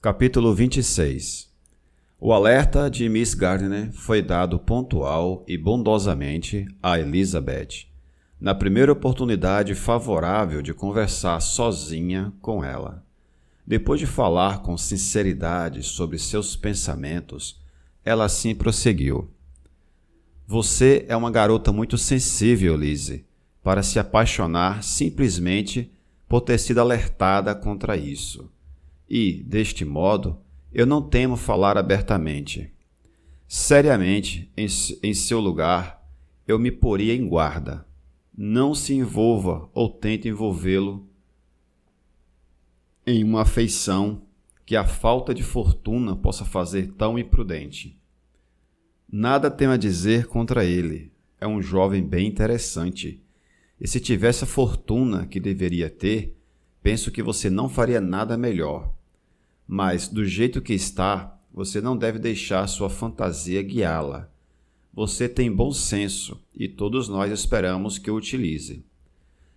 Capítulo 26. O alerta de Miss Gardner foi dado pontual e bondosamente a Elizabeth, na primeira oportunidade favorável de conversar sozinha com ela. Depois de falar com sinceridade sobre seus pensamentos, ela assim prosseguiu. Você é uma garota muito sensível, Lizzie, para se apaixonar simplesmente por ter sido alertada contra isso. E, deste modo, eu não temo falar abertamente. Seriamente, em seu lugar, eu me poria em guarda. Não se envolva ou tente envolvê-lo em uma afeição que a falta de fortuna possa fazer tão imprudente. Nada tenho a dizer contra ele. É um jovem bem interessante. E se tivesse a fortuna que deveria ter, penso que você não faria nada melhor. Mas, do jeito que está, você não deve deixar sua fantasia guiá-la. Você tem bom senso e todos nós esperamos que o utilize.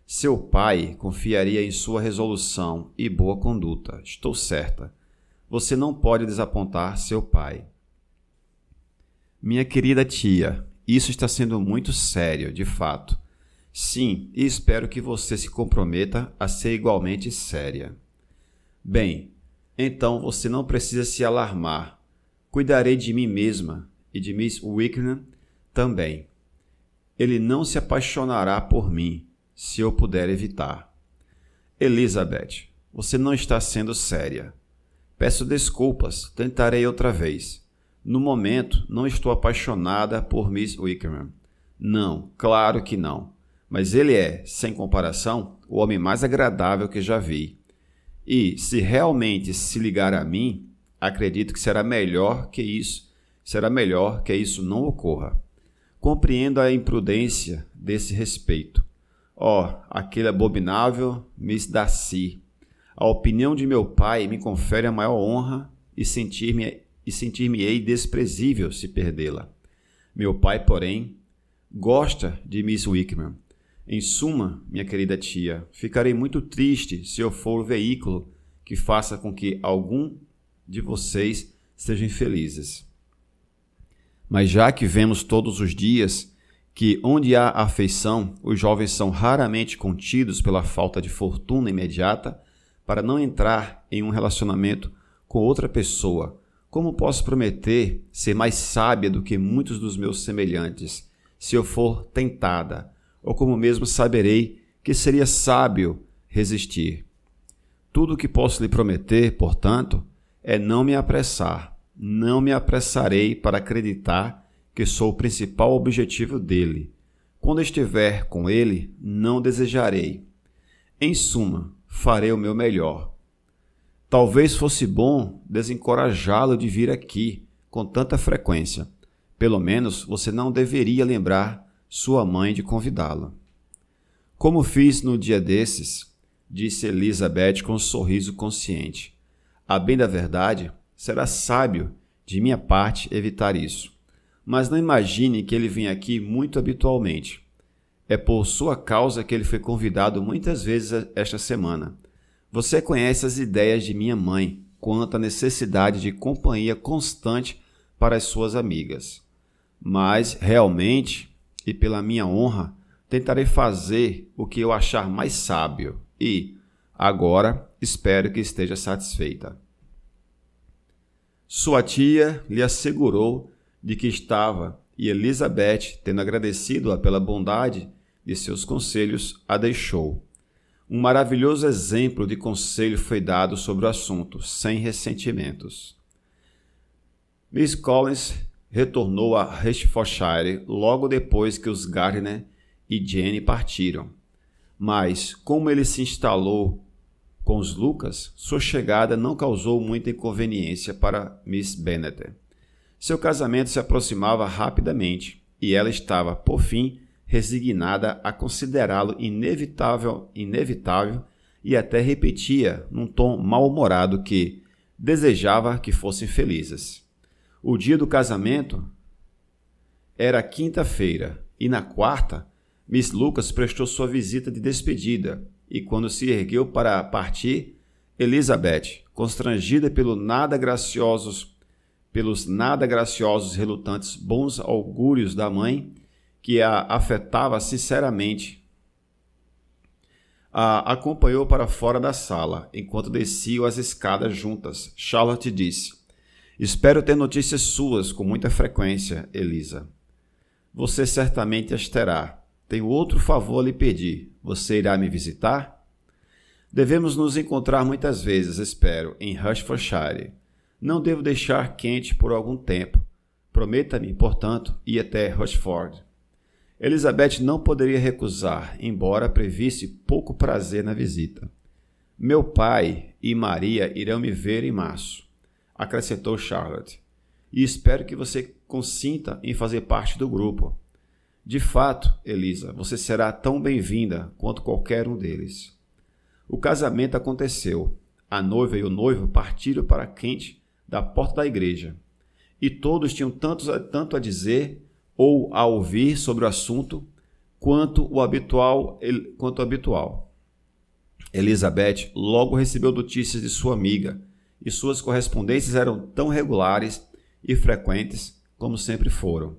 Seu pai confiaria em sua resolução e boa conduta, estou certa. Você não pode desapontar seu pai. Minha querida tia, isso está sendo muito sério, de fato. Sim, e espero que você se comprometa a ser igualmente séria. Bem, então você não precisa se alarmar. Cuidarei de mim mesma e de Miss Wickham também. Ele não se apaixonará por mim, se eu puder evitar. Elizabeth, você não está sendo séria. Peço desculpas, tentarei outra vez. No momento, não estou apaixonada por Miss Wickham. Não, claro que não. Mas ele é, sem comparação, o homem mais agradável que já vi. E, se realmente se ligar a mim, acredito que será melhor que isso não ocorra. Compreendo a imprudência desse respeito. Aquele abominável Miss Darcy. A opinião de meu pai me confere a maior honra e sentir-me-ei desprezível se perdê-la. Meu pai, porém, gosta de Miss Wickham. Em suma, minha querida tia, ficarei muito triste se eu for o veículo que faça com que algum de vocês sejam infelizes. Mas já que vemos todos os dias que onde há afeição, os jovens são raramente contidos pela falta de fortuna imediata para não entrar em um relacionamento com outra pessoa, como posso prometer ser mais sábia do que muitos dos meus semelhantes, se eu for tentada? Ou como mesmo saberei que seria sábio resistir. Tudo o que posso lhe prometer, portanto, é não me apressar. Não me apressarei para acreditar que sou o principal objetivo dele. Quando estiver com ele, não desejarei. Em suma, farei o meu melhor. Talvez fosse bom desencorajá-lo de vir aqui com tanta frequência. Pelo menos você não deveria lembrar sua mãe de convidá-lo. Como fiz no dia desses, disse Elizabeth com um sorriso consciente. A bem da verdade, será sábio de minha parte evitar isso. Mas não imagine que ele vem aqui muito habitualmente. É por sua causa que ele foi convidado muitas vezes esta semana. Você conhece as ideias de minha mãe quanto à necessidade de companhia constante para as suas amigas. Mas, realmente, e pela minha honra, tentarei fazer o que eu achar mais sábio e, agora, espero que esteja satisfeita. Sua tia lhe assegurou de que estava e Elizabeth, tendo agradecido-a pela bondade de seus conselhos, a deixou. Um maravilhoso exemplo de conselho foi dado sobre o assunto, sem ressentimentos. Miss Collins retornou a Hertfordshire logo depois que os Gardner e Jane partiram. Mas, como ele se instalou com os Lucas, sua chegada não causou muita inconveniência para Miss Bennet. Seu casamento se aproximava rapidamente e ela estava, por fim, resignada a considerá-lo inevitável e até repetia, num tom mal-humorado, que desejava que fossem felizes. O dia do casamento era quinta-feira e na quarta, Miss Lucas prestou sua visita de despedida e quando se ergueu para partir, Elizabeth, constrangida pelos nada graciosos relutantes bons augúrios da mãe, que a afetava sinceramente, a acompanhou para fora da sala, enquanto desciam as escadas juntas. Charlotte disse: espero ter notícias suas com muita frequência, Elisa. Você certamente as terá. Tenho outro favor a lhe pedir. Você irá me visitar? Devemos nos encontrar muitas vezes, espero, em Hertfordshire. Não devo deixar Kent por algum tempo. Prometa-me, portanto, ir até Hertford. Elizabeth não poderia recusar, embora previsse pouco prazer na visita. Meu pai e Maria irão me ver em março, acrescentou Charlotte, e espero que você consinta em fazer parte do grupo. De fato, Elisa, você será tão bem-vinda quanto qualquer um deles. O casamento aconteceu. A noiva e o noivo partiram para Kent da porta da igreja, e todos tinham tanto a dizer ou a ouvir sobre o assunto quanto o habitual. Elizabeth logo recebeu notícias de sua amiga, e suas correspondências eram tão regulares e frequentes como sempre foram.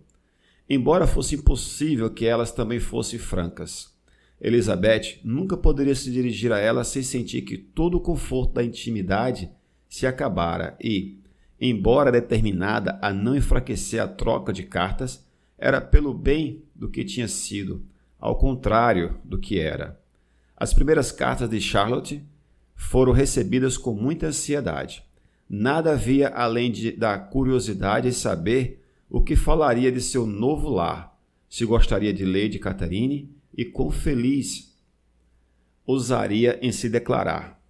Embora fosse impossível que elas também fossem francas, Elizabeth nunca poderia se dirigir a ela sem sentir que todo o conforto da intimidade se acabara e, embora determinada a não enfraquecer a troca de cartas, era pelo bem do que tinha sido, ao contrário do que era. As primeiras cartas de Charlotte foram recebidas com muita ansiedade. Nada havia além da curiosidade de saber o que falaria de seu novo lar, se gostaria de Lady Catherine e quão feliz ousaria em se declarar.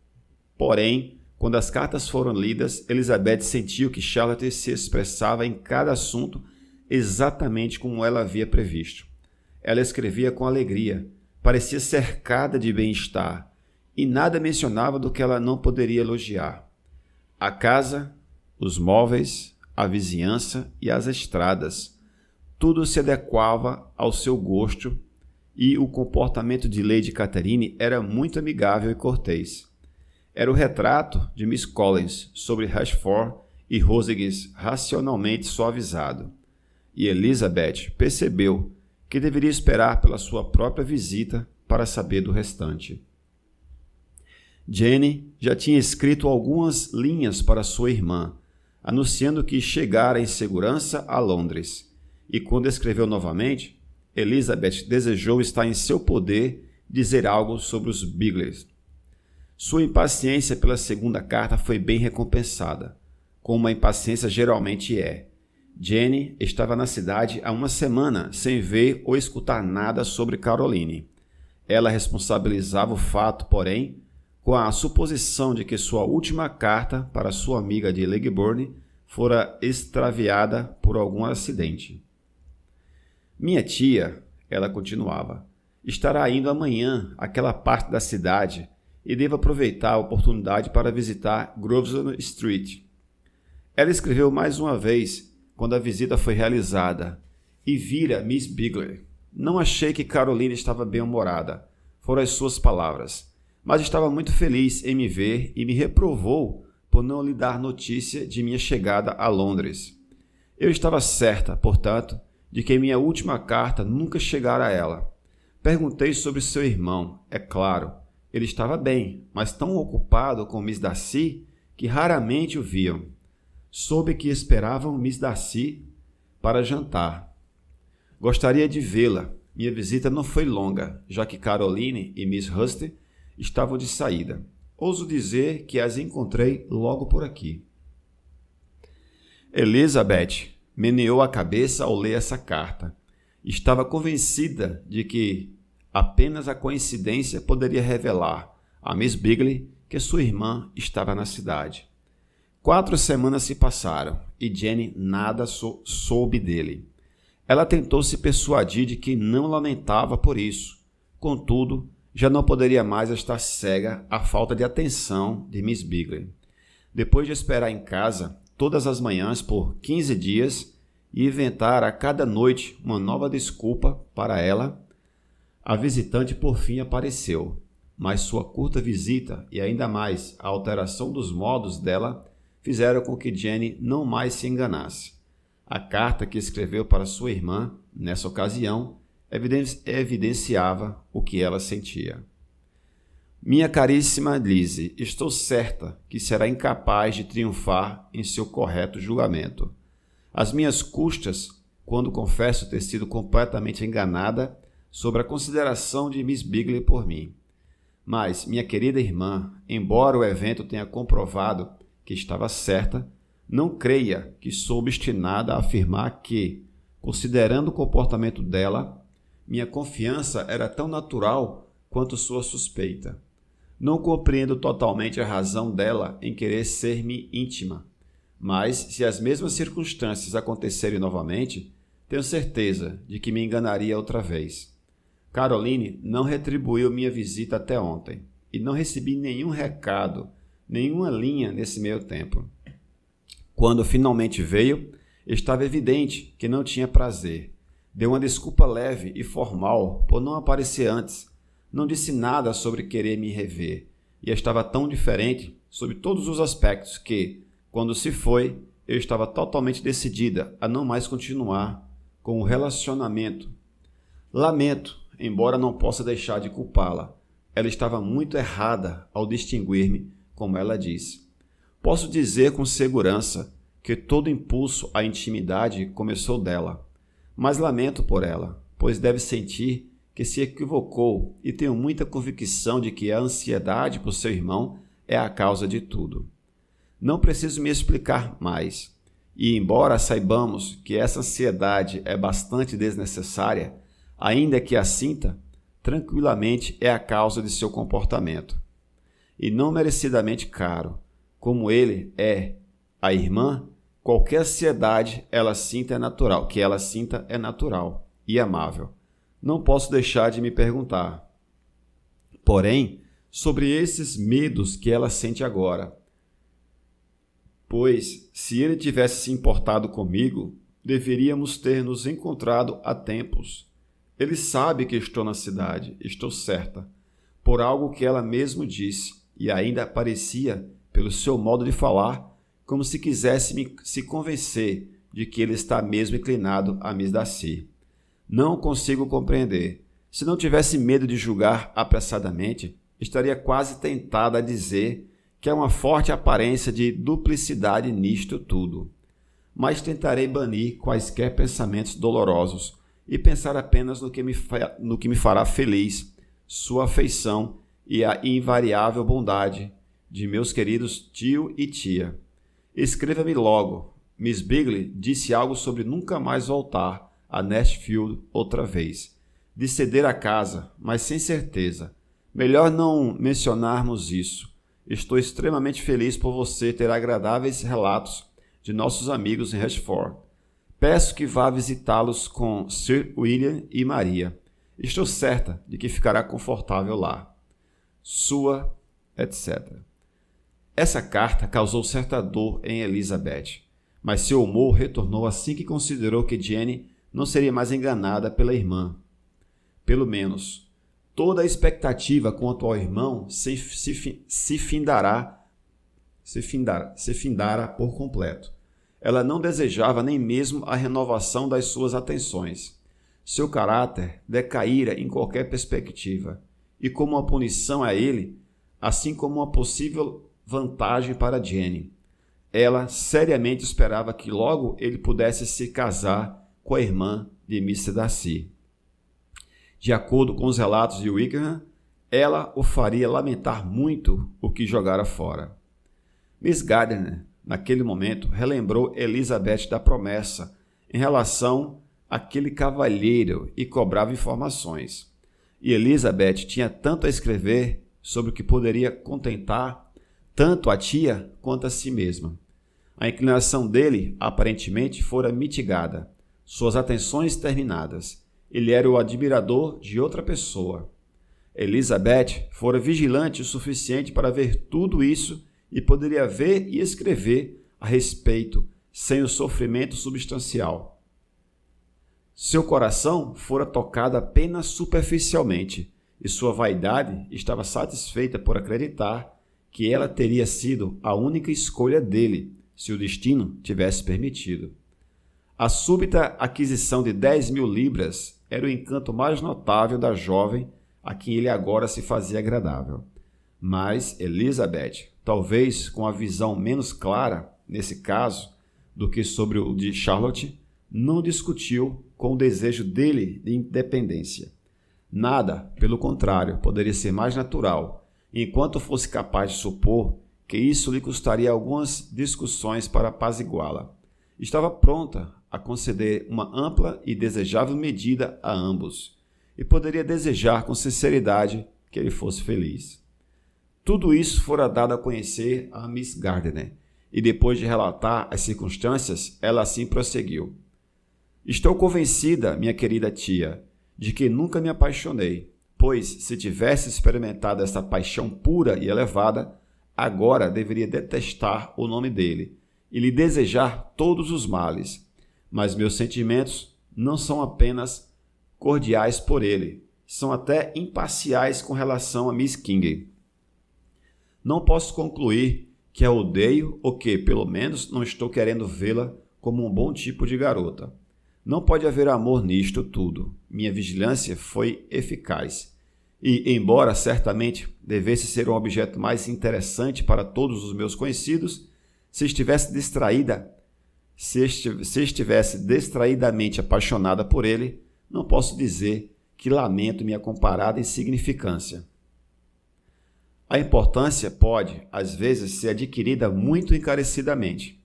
Porém, quando as cartas foram lidas, Elizabeth sentiu que Charlotte se expressava em cada assunto exatamente como ela havia previsto. Ela escrevia com alegria, parecia cercada de bem-estar, e nada mencionava do que ela não poderia elogiar. A casa, os móveis, a vizinhança e as estradas, tudo se adequava ao seu gosto, e o comportamento de Lady Catherine era muito amigável e cortês. Era o retrato de Miss Collins sobre Hertford e Rosings racionalmente suavizado, e Elizabeth percebeu que deveria esperar pela sua própria visita para saber do restante. Jenny já tinha escrito algumas linhas para sua irmã, anunciando que chegara em segurança a Londres, e quando escreveu novamente, Elizabeth desejou estar em seu poder dizer algo sobre os Bigleys. Sua impaciência pela segunda carta foi bem recompensada, como a impaciência geralmente é. Jenny estava na cidade há uma semana sem ver ou escutar nada sobre Caroline. Ela responsabilizava o fato, porém, com a suposição de que sua última carta para sua amiga de Legburn fora extraviada por algum acidente. Minha tia, ela continuava, estará indo amanhã àquela parte da cidade e devo aproveitar a oportunidade para visitar Grosvenor Street. Ela escreveu mais uma vez quando a visita foi realizada e vira Miss Bigley. Não achei que Caroline estava bem-humorada, foram as suas palavras, mas estava muito feliz em me ver e me reprovou por não lhe dar notícia de minha chegada a Londres. Eu estava certa, portanto, de que minha última carta nunca chegara a ela. Perguntei sobre seu irmão, é claro. Ele estava bem, mas tão ocupado com Miss Darcy que raramente o viam. Soube que esperavam Miss Darcy para jantar. Gostaria de vê-la. Minha visita não foi longa, já que Caroline e Miss Hurst estavam de saída. Ouso dizer que as encontrei logo por aqui. Elizabeth meneou a cabeça ao ler essa carta. Estava convencida de que apenas a coincidência poderia revelar a Miss Bigley que sua irmã estava na cidade. 4 semanas se passaram e Jenny nada soube dele. Ela tentou se persuadir de que não lamentava por isso. Contudo, já não poderia mais estar cega à falta de atenção de Miss Bigley. Depois de esperar em casa todas as manhãs por 15 dias e inventar a cada noite uma nova desculpa para ela, a visitante por fim apareceu. mas sua curta visita e ainda mais a alteração dos modos dela fizeram com que Jenny não mais se enganasse. A carta que escreveu para sua irmã, nessa ocasião, evidenciava o que ela sentia. Minha caríssima Lizzie, estou certa que será incapaz de triunfar em seu correto julgamento. Às minhas custas, quando confesso ter sido completamente enganada sobre a consideração de Miss Bingley por mim. Mas, minha querida irmã, embora o evento tenha comprovado que estava certa, não creia que sou obstinada a afirmar que, considerando o comportamento dela, minha confiança era tão natural quanto sua suspeita. Não compreendo totalmente a razão dela em querer ser-me íntima, mas, se as mesmas circunstâncias acontecerem novamente, tenho certeza de que me enganaria outra vez. Caroline não retribuiu minha visita até ontem, e não recebi nenhum recado, nenhuma linha nesse meio tempo. Quando finalmente veio, estava evidente que não tinha prazer. Deu uma desculpa leve e formal por não aparecer antes. Não disse nada sobre querer me rever, e estava tão diferente sob todos os aspectos que, quando se foi, eu estava totalmente decidida a não mais continuar com o relacionamento. Lamento, embora não possa deixar de culpá-la. Ela estava muito errada ao distinguir-me, como ela disse. Posso dizer com segurança que todo impulso à intimidade começou dela, mas lamento por ela, pois deve sentir que se equivocou e tenho muita convicção de que a ansiedade por seu irmão é a causa de tudo. Não preciso me explicar mais, e embora saibamos que essa ansiedade é bastante desnecessária, ainda que a sinta, tranquilamente é a causa de seu comportamento. E não merecidamente caro, como ele é a irmã, qualquer ansiedade que ela sinta é natural e amável. Não posso deixar de me perguntar, porém, sobre esses medos que ela sente agora. Pois, se ele tivesse se importado comigo, deveríamos ter nos encontrado há tempos. Ele sabe que estou na cidade, estou certa, por algo que ela mesmo disse, e ainda parecia, pelo seu modo de falar, como se quisesse se convencer de que ele está mesmo inclinado a Miss Darcy. Não consigo compreender. Se não tivesse medo de julgar apressadamente, estaria quase tentada a dizer que há uma forte aparência de duplicidade nisto tudo. Mas tentarei banir quaisquer pensamentos dolorosos e pensar apenas no que me fará feliz, sua afeição e a invariável bondade de meus queridos tio e tia. Escreva-me logo. Miss Bingley disse algo sobre nunca mais voltar a Nashfield outra vez. De ceder a casa, mas sem certeza. Melhor não mencionarmos isso. Estou extremamente feliz por você ter agradáveis relatos de nossos amigos em Hertford. Peço que vá visitá-los com Sir William e Maria. Estou certa de que ficará confortável lá. Sua, etc. Essa carta causou certa dor em Elizabeth, mas seu humor retornou assim que considerou que Jenny não seria mais enganada pela irmã. Pelo menos, toda a expectativa quanto ao irmão se findara por completo. Ela não desejava nem mesmo a renovação das suas atenções. Seu caráter decaíra em qualquer perspectiva, e como uma punição a ele, assim como uma possível vantagem para Jenny, ela seriamente esperava que logo ele pudesse se casar com a irmã de Mr. Darcy. De acordo com os relatos de Wickham, ela o faria lamentar muito o que jogara fora. Miss Gardiner, naquele momento, relembrou Elizabeth da promessa em relação àquele cavalheiro e cobrava informações. E Elizabeth tinha tanto a escrever sobre o que poderia contentar tanto a tia quanto a si mesma. A inclinação dele, aparentemente, fora mitigada, suas atenções terminadas. Ele era o admirador de outra pessoa. Elizabeth fora vigilante o suficiente para ver tudo isso e poderia ver e escrever a respeito, sem o sofrimento substancial. Seu coração fora tocado apenas superficialmente, e sua vaidade estava satisfeita por acreditar que ela teria sido a única escolha dele, se o destino tivesse permitido. A súbita aquisição de 10.000 libras era o encanto mais notável da jovem a quem ele agora se fazia agradável. Mas Elizabeth, talvez com a visão menos clara, nesse caso, do que sobre o de Charlotte, não discutiu com o desejo dele de independência. Nada, pelo contrário, poderia ser mais natural, enquanto fosse capaz de supor que isso lhe custaria algumas discussões para apaziguá-la. Estava pronta a conceder uma ampla e desejável medida a ambos, e poderia desejar com sinceridade que ele fosse feliz. Tudo isso fora dado a conhecer a Miss Gardiner, e depois de relatar as circunstâncias, ela assim prosseguiu. Estou convencida, minha querida tia, de que nunca me apaixonei, pois, se tivesse experimentado essa paixão pura e elevada, agora deveria detestar o nome dele e lhe desejar todos os males. Mas meus sentimentos não são apenas cordiais por ele, são até imparciais com relação a Miss King. Não posso concluir que a odeio ou que, pelo menos, não estou querendo vê-la como um bom tipo de garota. Não pode haver amor nisto tudo. Minha vigilância foi eficaz. E, embora certamente devesse ser um objeto mais interessante para todos os meus conhecidos, se estivesse distraidamente apaixonada por ele, não posso dizer que lamento minha comparada insignificância. A importância pode, às vezes, ser adquirida muito encarecidamente.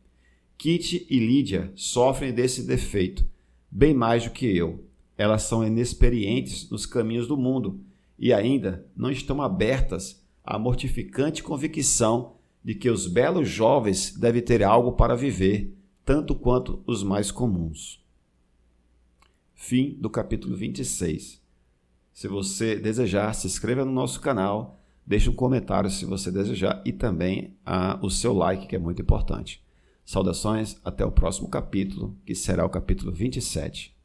Kitty e Lydia sofrem desse defeito, bem mais do que eu. Elas são inexperientes nos caminhos do mundo e ainda não estão abertas à mortificante convicção de que os belos jovens devem ter algo para viver, tanto quanto os mais comuns. Fim do capítulo 26. Se você desejar, se inscreva no nosso canal, deixe um comentário se você desejar e também o seu like, que é muito importante. Saudações, até o próximo capítulo, que será o capítulo 27.